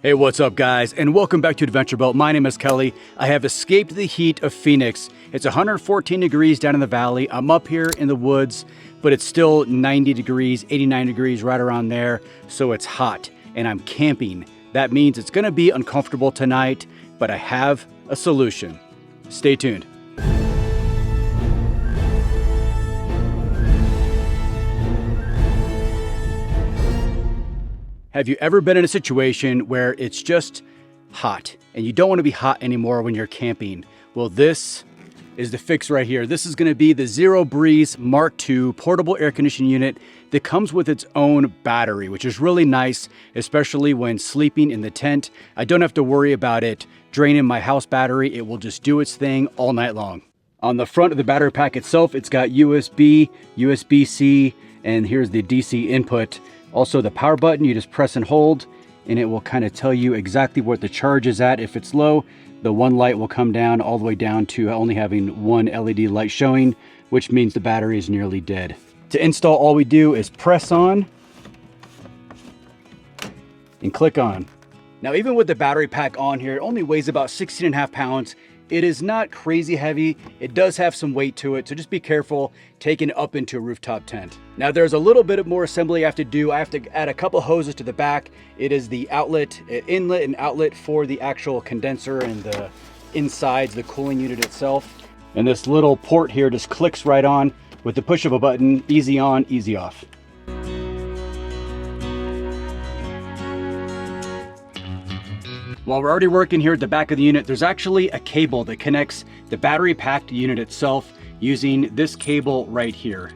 Hey, what's up guys, and welcome back to Adventure Belt. My name is Kelly. I have escaped the heat of Phoenix. It's 114 degrees down in the valley. I'm up here in the woods, but it's still 90 degrees, 89 degrees, right around there. So it's hot, and I'm camping. That means it's gonna be uncomfortable tonight, but I have a solution. Stay tuned. Have you ever been in a situation where it's just hot and you don't want to be hot anymore when you're camping? Well, this is the fix right here. This is going to be the Zero Breeze Mark II portable air conditioning unit that comes with its own battery, which is really nice, especially when sleeping in the tent. I don't have to worry about it draining my house battery. It will just do its thing all night long. On the front of the battery pack itself, it's got USB, USB-C, and here's the DC input. Also the power button, you just press and hold and it will kind of tell you exactly what the charge is at. If it's low, the one light will come down all the way down to only having one LED light showing, which means the battery is nearly dead. To install, all we do is press on and click on. Now, even with the battery pack on here, it only weighs about 16.5 pounds. It is not crazy heavy. It does have some weight to it, so just be careful taking it up into a rooftop tent. Now, there's a little bit more assembly I have to do. I have to add a couple hoses to the back. It is the outlet, inlet and outlet for the actual condenser and the insides, the cooling unit itself. And this little port here just clicks right on with the push of a button, easy on, easy off. While we're already working here at the back of the unit, there's actually a cable that connects the battery packed unit itself using this cable right here.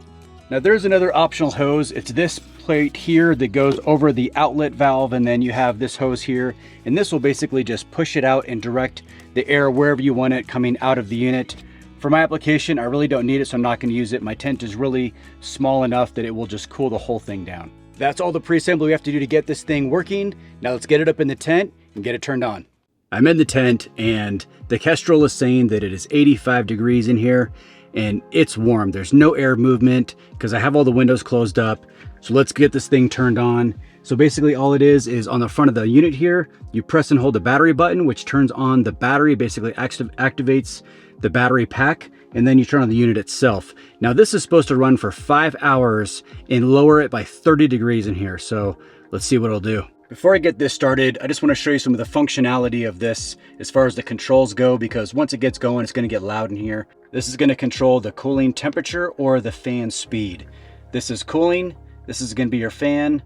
Now there's another optional hose. It's this plate here that goes over the outlet valve, and then you have this hose here, and this will basically just push it out and direct the air wherever you want it coming out of the unit. For my application, I really don't need it, so I'm not going to use it. My tent is really small enough that it will just cool the whole thing down. That's all the pre-assembly we have to do to get this thing working. Now let's get it up in the tent and get it turned on. I'm in the tent and the Kestrel is saying that it is 85 degrees in here and it's warm. There's no air movement because I have all the windows closed up. So let's get this thing turned on. So basically all it is on the front of the unit here, you press and hold the battery button, which turns on the battery, basically activates the battery pack, and then you turn on the unit itself. Now this is supposed to run for 5 hours and lower it by 30 degrees in here. So let's see what it'll do. Before I get this started, I just want to show you some of the functionality of this as far as the controls go, because once it gets going, it's going to get loud in here. This is going to control the cooling temperature or the fan speed. This is cooling. This is going to be your fan.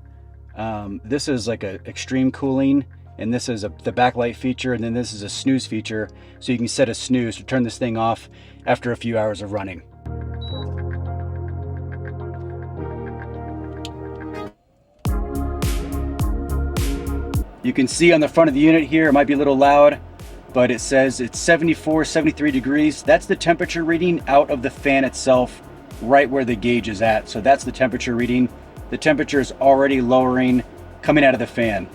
This is like a extreme cooling, and this is the backlight feature, and then this is a snooze feature. So you can set a snooze to turn this thing off after a few hours of running. You can see on the front of the unit here, it might be a little loud, but it says it's 74, 73 degrees. That's the temperature reading out of the fan itself, right where the gauge is at. So that's the temperature reading. The temperature is already lowering coming out of the fan.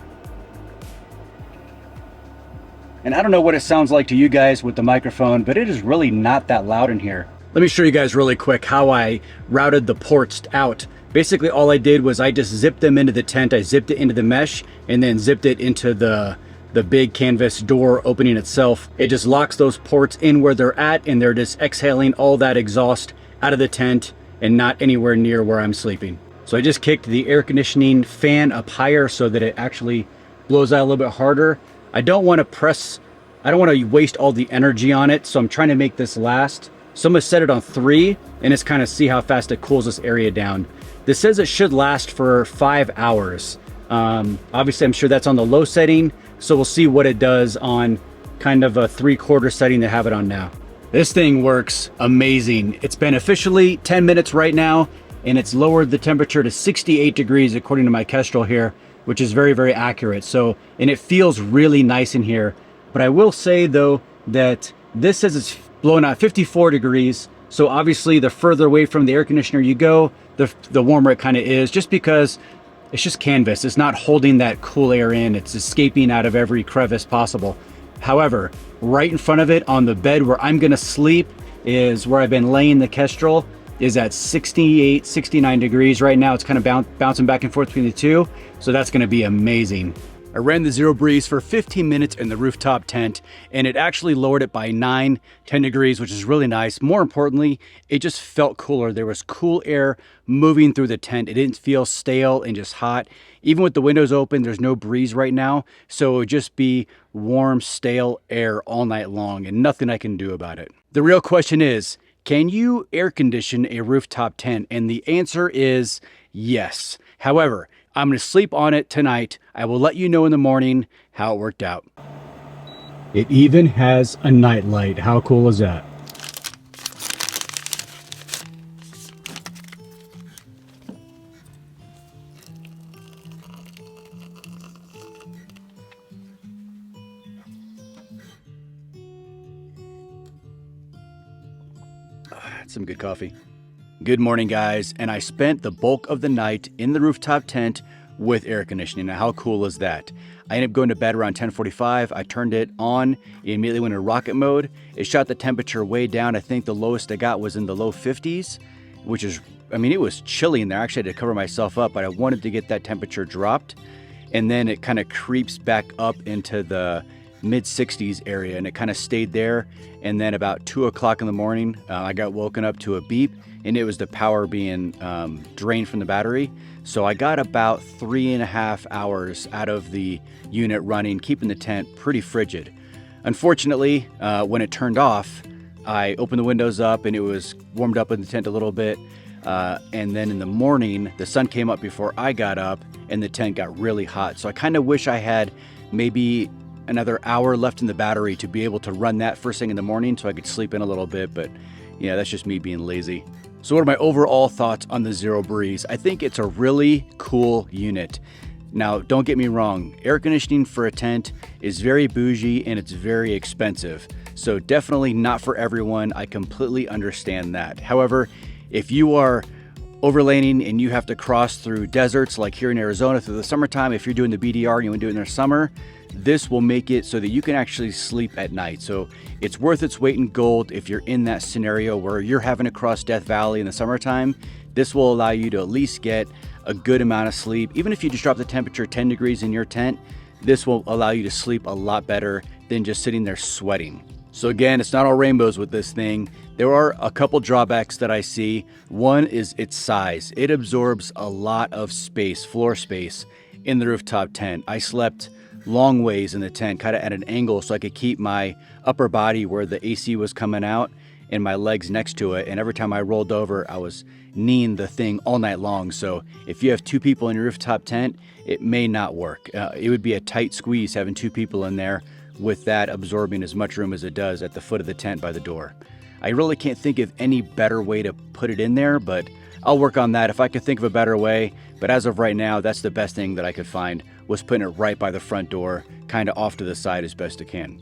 And I don't know what it sounds like to you guys with the microphone, but it is really not that loud in here. Let me show you guys really quick how I routed the ports out. Basically all I did was I just zipped them into the tent. I zipped it into the mesh and then zipped it into the big canvas door opening itself. It just locks those ports in where they're at, and they're just exhaling all that exhaust out of the tent and not anywhere near where I'm sleeping. So I just kicked the air conditioning fan up higher so that it actually blows out a little bit harder. I don't want to waste all the energy on it, so I'm trying to make this last. So I'm gonna set it on 3 and just kind of see how fast it cools this area down. This says it should last for 5 hours. Obviously I'm sure that's on the low setting, so we'll see what it does on kind of a 3/4 setting to have it on now. This thing works amazing. It's been officially 10 minutes right now, and it's lowered the temperature to 68 degrees according to my Kestrel here, which is very, very accurate. So, and it feels really nice in here. But I will say though that this says it's blowing out 54 degrees. So obviously the further away from the air conditioner you go, the warmer it kind of is, just because it's just canvas. It's not holding that cool air in. It's escaping out of every crevice possible. However, right in front of it on the bed where I'm gonna sleep is where I've been laying the Kestrel, is at 68, 69 degrees right now. It's kind of bouncing back and forth between the two. So that's gonna be amazing. I ran the Zero Breeze for 15 minutes in the rooftop tent, and it actually lowered it by 9-10 degrees, which is really nice. More importantly, it just felt cooler. There was cool air moving through the tent. It didn't feel stale and just hot. Even with the windows open, there's no breeze right now, so it would just be warm, stale air all night long, and nothing I can do about it. The real question is, can you air condition a rooftop tent? And the answer is yes. However, I'm going to sleep on it tonight. I will let you know in the morning how it worked out. It even has a night light. How cool is that? That's some good coffee. Good morning, guys, and I spent the bulk of the night in the rooftop tent with air conditioning. Now, how cool is that? I ended up going to bed around 10:45. I turned it on, it immediately went into rocket mode. It shot the temperature way down. I think the lowest I got was in the low 50s, which is, I mean, it was chilly in there. I actually had to cover myself up, but I wanted to get that temperature dropped. And then it kind of creeps back up into the mid 60s area, and it kind of stayed there. And then about 2 o'clock in the morning, I got woken up to a beep, and it was the power being drained from the battery. So I got about 3.5 hours out of the unit running, keeping the tent pretty frigid. Unfortunately, when it turned off, I opened the windows up and it was warmed up in the tent a little bit. And then in the morning, the sun came up before I got up and the tent got really hot. So I kind of wish I had maybe another hour left in the battery to be able to run that first thing in the morning so I could sleep in a little bit. But yeah, that's just me being lazy. So what are my overall thoughts on the Zero Breeze? I think it's a really cool unit. Now, don't get me wrong, air conditioning for a tent is very bougie and it's very expensive. So definitely not for everyone. I completely understand that. However, if you are overlanding and you have to cross through deserts like here in Arizona through the summertime, if you're doing the BDR and you want to do it in the summer, this will make it so that you can actually sleep at night. So it's worth its weight in gold if you're in that scenario where you're having to cross Death Valley in the summertime. This will allow you to at least get a good amount of sleep. Even if you just drop the temperature 10 degrees in your tent, this will allow you to sleep a lot better than just sitting there sweating. So again, it's not all rainbows with this thing. There are a couple drawbacks that I see. One is its size. It absorbs a lot of space, floor space, in the rooftop tent. I slept long ways in the tent, kind of at an angle so I could keep my upper body where the AC was coming out and my legs next to it. And every time I rolled over, I was kneeing the thing all night long. So if you have 2 people in your rooftop tent, it may not work. It would be a tight squeeze having 2 people in there with that absorbing as much room as it does at the foot of the tent by the door. I really can't think of any better way to put it in there, but I'll work on that if I could think of a better way. But as of right now, that's the best thing that I could find, was putting it right by the front door, kind of off to the side as best it can.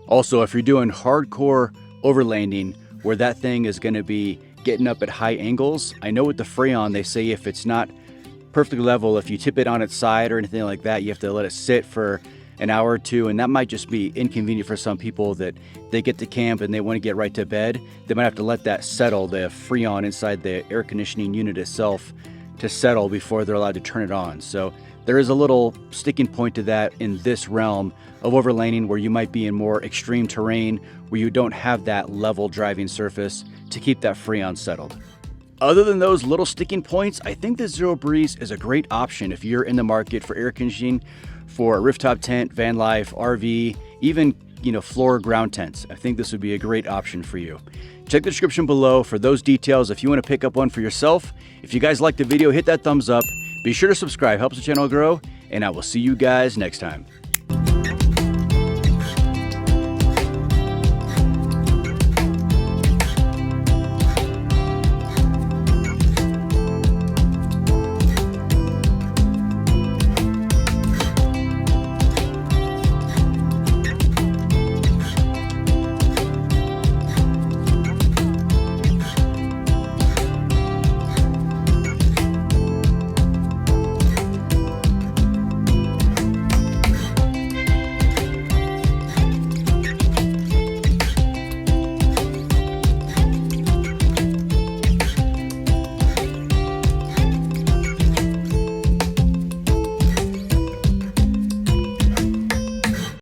Also, if you're doing hardcore overlanding where that thing is going to be getting up at high angles, I know with the Freon, they say if it's not perfectly level, if you tip it on its side or anything like that, you have to let it sit for an hour or two, and that might just be inconvenient for some people that they get to camp and they want to get right to bed. They might have to let that settle, the Freon inside the air conditioning unit itself, to settle before they're allowed to turn it on. So there is a little sticking point to that in this realm of overlanding where you might be in more extreme terrain where you don't have that level driving surface to keep that Freon settled. Other than those little sticking points, I think the Zero Breeze is a great option if you're in the market for air conditioning for a rooftop tent, van life, RV, even floor ground tents. I think this would be a great option for you. Check the description below for those details if you want to pick up one for yourself. If you guys liked the video, hit that thumbs up. Be sure to subscribe, helps the channel grow, and I will see you guys next time.